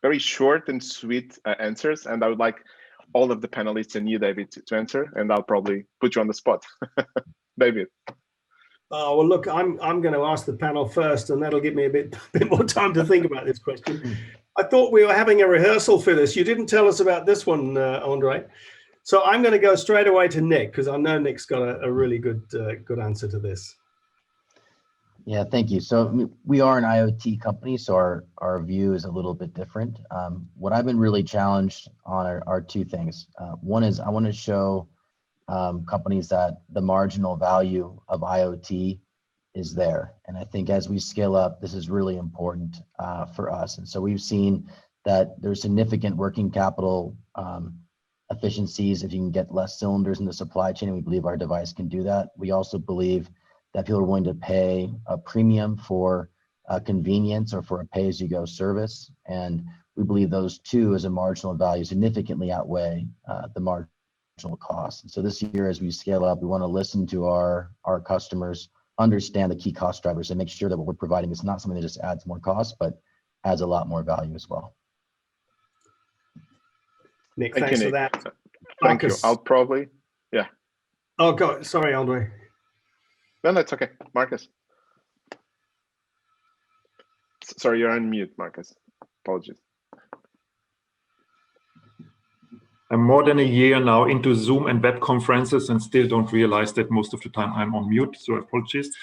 Very short and sweet answers. And I would like all of the panelists and you, David, to answer, and I'll probably put you on the spot. David. Oh, well, look, I'm going to ask the panel first, and that'll give me a bit more time to think about this question. I thought we were having a rehearsal for this. You didn't tell us about this one, Andre. So I'm going to go straight away to Nick, because I know Nick's got a really good answer to this. Yeah, thank you. So we are an IoT company, so our view is a little bit different. What I've been really challenged on are two things. One is I want to show companies that the marginal value of IoT is there. And I think as we scale up, this is really important for us. And so we've seen that there's significant working capital efficiencies if you can get less cylinders in the supply chain, and we believe our device can do that. We also believe that people are willing to pay a premium for convenience or for a pay-as-you-go service. And we believe those two as a marginal value significantly outweigh the marginal cost. And so this year, as we scale up, we want to listen to our customers, understand the key cost drivers, and make sure that what we're providing is not something that just adds more cost, but adds a lot more value as well. Nick, thanks for that. Thank you. I'll probably, yeah. Oh, go. Sorry, Andre. No, it's okay. Marcus. Sorry, you're on mute, Marcus. Apologies. I'm more than a year now into Zoom and web conferences and still don't realize that most of the time I'm on mute, so apologies.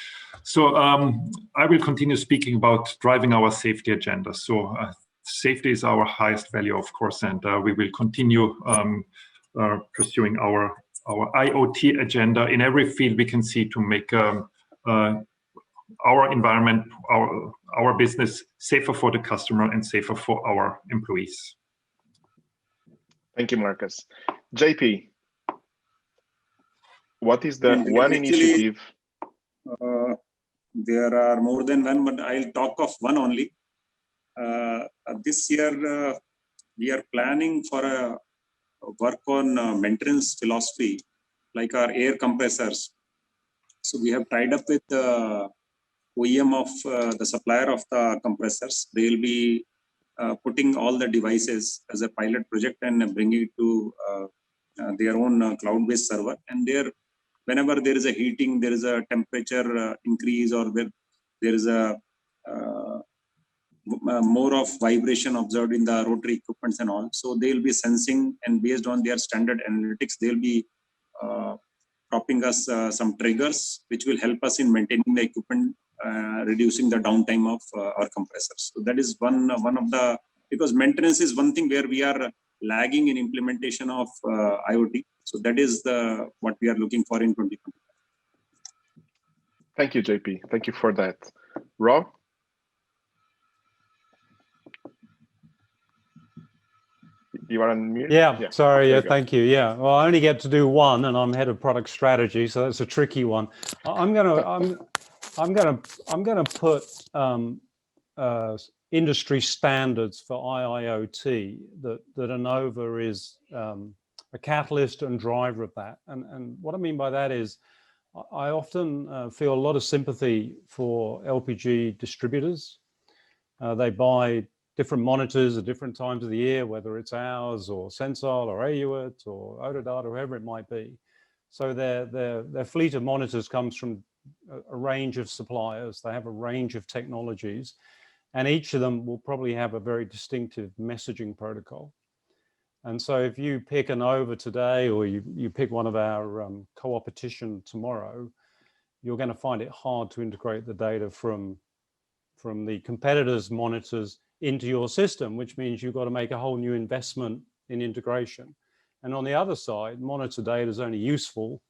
So I will continue speaking about driving our safety agenda. So safety is our highest value, of course, and we will continue pursuing our IoT agenda in every field we can see to make our environment, our business safer for the customer and safer for our employees. Thank you, Marcus. JP, what is the one initiative? There are more than one, but I'll talk of one only. This year, we are planning for a work on maintenance philosophy, like our air compressors. So we have tied up with the OEM of the supplier of the compressors. They will be putting all the devices as a pilot project and bringing it to their own cloud-based server. And there, whenever there is a heating, there is a temperature increase, or there is a more of vibration observed in the rotary equipments and all. So they will be sensing, and based on their standard analytics, they will be dropping us some triggers, which will help us in maintaining the equipment, reducing the downtime of our compressors. So that is one of the, because maintenance is one thing where we are lagging in implementation of IoT. So that is what we are looking for in 2020. Thank you, JP. Thank you for that. Rob? You are on mute? Yeah, sorry, yeah, thank you. Yeah, well, I only get to do one, and I'm head of product strategy, so that's a tricky one. I'm gonna put industry standards for IIoT that ANOVA is a catalyst and driver of that. And what I mean by that is, I often feel a lot of sympathy for LPG distributors. They buy different monitors at different times of the year, whether it's ours or Sensile or IIoT or Autodata, whoever it might be. So their fleet of monitors comes from a range of suppliers. They have a range of technologies, and each of them will probably have a very distinctive messaging protocol. And so if you pick ANOVA today, or you pick one of our co-opetition tomorrow, you're going to find it hard to integrate the data from the competitors' monitors into your system, which means you've got to make a whole new investment in integration. And on the other side, monitor data is only useful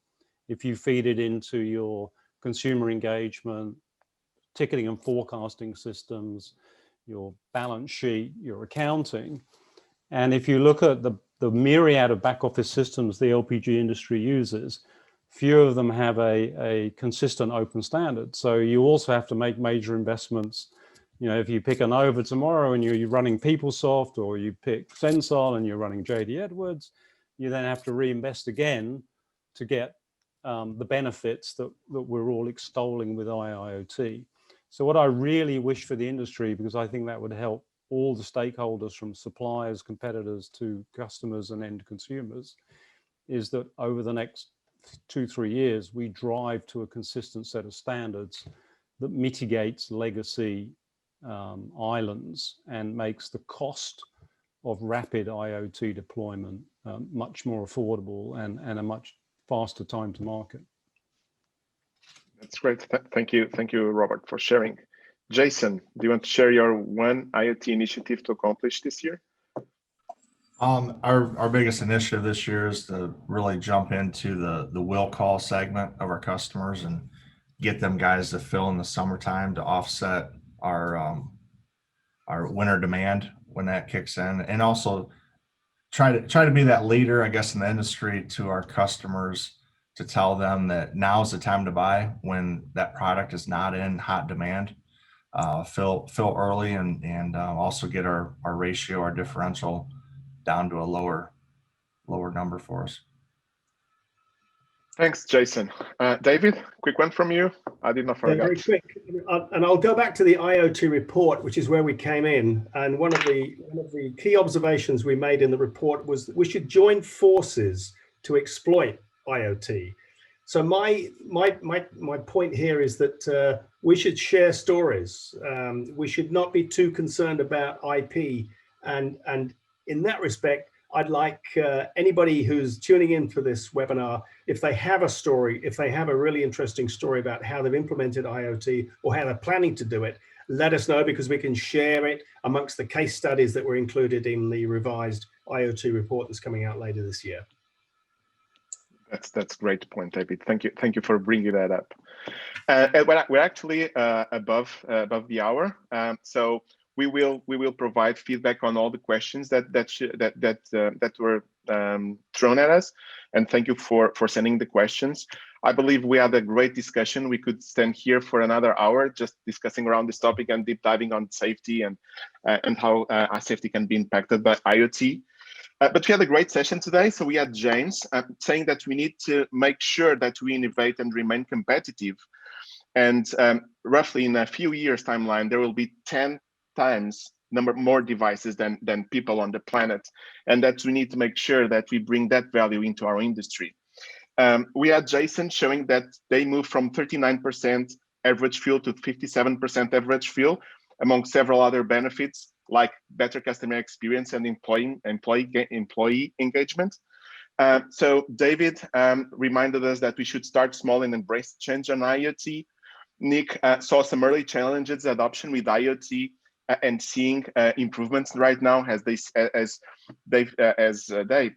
if you feed it into your consumer engagement, ticketing and forecasting systems, your balance sheet, your accounting. And if you look at the myriad of back office systems the LPG industry uses, few of them have a consistent open standard. So you also have to make major investments. You know, if you pick an Nova tomorrow and you're running PeopleSoft, or you pick Sensol and you're running JD Edwards, you then have to reinvest again to get the benefits that we're all extolling with IIoT. So what I really wish for the industry, because I think that would help all the stakeholders from suppliers, competitors to customers and end consumers, is that over the next 2-3 years, we drive to a consistent set of standards that mitigates legacy islands and makes the cost of rapid IoT deployment much more affordable and a much faster time to market. That's great. Thank you, Robert, for sharing. Jason, do you want to share your one IoT initiative to accomplish this year? Our biggest initiative this year is to really jump into the will call segment of our customers and get them guys to fill in the summertime to offset our winter demand when that kicks in, and also try to be that leader, I guess, in the industry to our customers, to tell them that now's the time to buy when that product is not in hot demand. Fill early and also get our ratio, our differential down to a lower number for us. Thanks, Jason. David, quick one from you. I did not forget. Very quick, and I'll go back to the IoT report, which is where we came in. And one of the key observations we made in the report was that we should join forces to exploit IoT. So my point here is that we should share stories. We should not be too concerned about IP, and in that respect, I'd like anybody who's tuning in for this webinar, if they have a story, if they have a really interesting story about how they've implemented IoT or how they're planning to do it, let us know, because we can share it amongst the case studies that were included in the revised IoT report that's coming out later this year. That's a great point, David. Thank you for bringing that up. We're actually above the hour, so we will provide feedback on all the questions that were thrown at us, and thank you for sending the questions. I believe we had a great discussion. We could stand here for another hour just discussing around this topic and deep diving on safety and how our safety can be impacted by IoT. But we had a great session today. So we had James saying that we need to make sure that we innovate and remain competitive. And roughly in a few years timeline, there will be 10 times more devices than people on the planet. And that we need to make sure that we bring that value into our industry. We had Jason showing that they moved from 39% average fuel to 57% average fuel, among several other benefits like better customer experience and employee engagement. So David reminded us that we should start small and embrace change on IoT. Nick saw some early challenges adoption with IoT and seeing improvements right now as they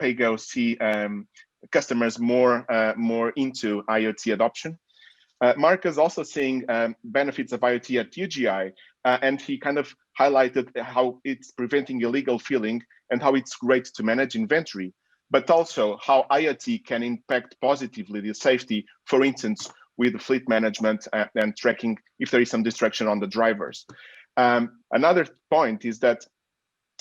pay go see customers more into IoT adoption. Mark is also seeing benefits of IoT at UGI, and he kind of highlighted how it's preventing illegal filling and how it's great to manage inventory, but also how IoT can impact positively the safety, for instance, with fleet management and tracking if there is some distraction on the drivers. Another point is that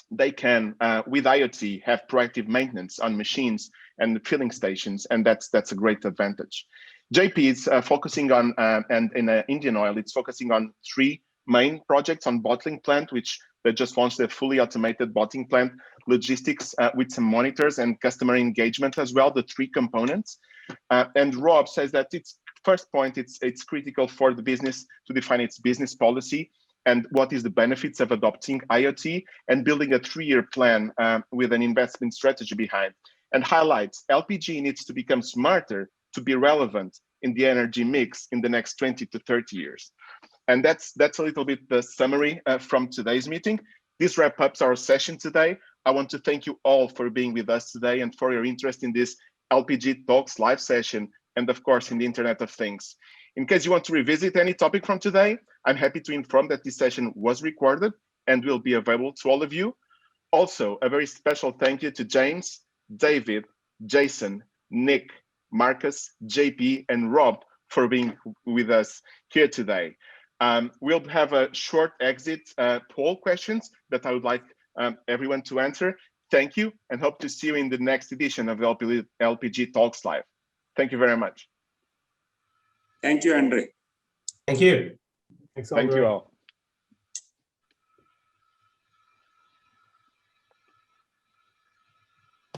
they can, with IoT, have proactive maintenance on machines and the filling stations, and that's a great advantage. JP is focusing on, and in Indian Oil, it's focusing on 3 main projects on bottling plant, which they just launched a fully automated bottling plant, logistics with some monitors and customer engagement as well, the 3 components. And Rob says that it's first point, it's critical for the business to define its business policy and what is the benefits of adopting IoT and building a 3-year plan with an investment strategy behind, and highlights LPG needs to become smarter to be relevant in the energy mix in the next 20 to 30 years. And that's a little bit the summary from today's meeting. This wraps up our session today. I want to thank you all for being with us today and for your interest in this LPG Talks live session, and of course in the Internet of Things. In case you want to revisit any topic from today, I'm happy to inform that this session was recorded and will be available to all of you. Also, a very special thank you to James, David, Jason, Nick, Marcus, JP, and Rob for being with us here today. We'll have a short exit poll questions that I would like everyone to answer. Thank you, and hope to see you in the next edition of LPG Talks Live. Thank you very much. Thank you, Andre. Thank you. Thanks, Thank Andre. you all.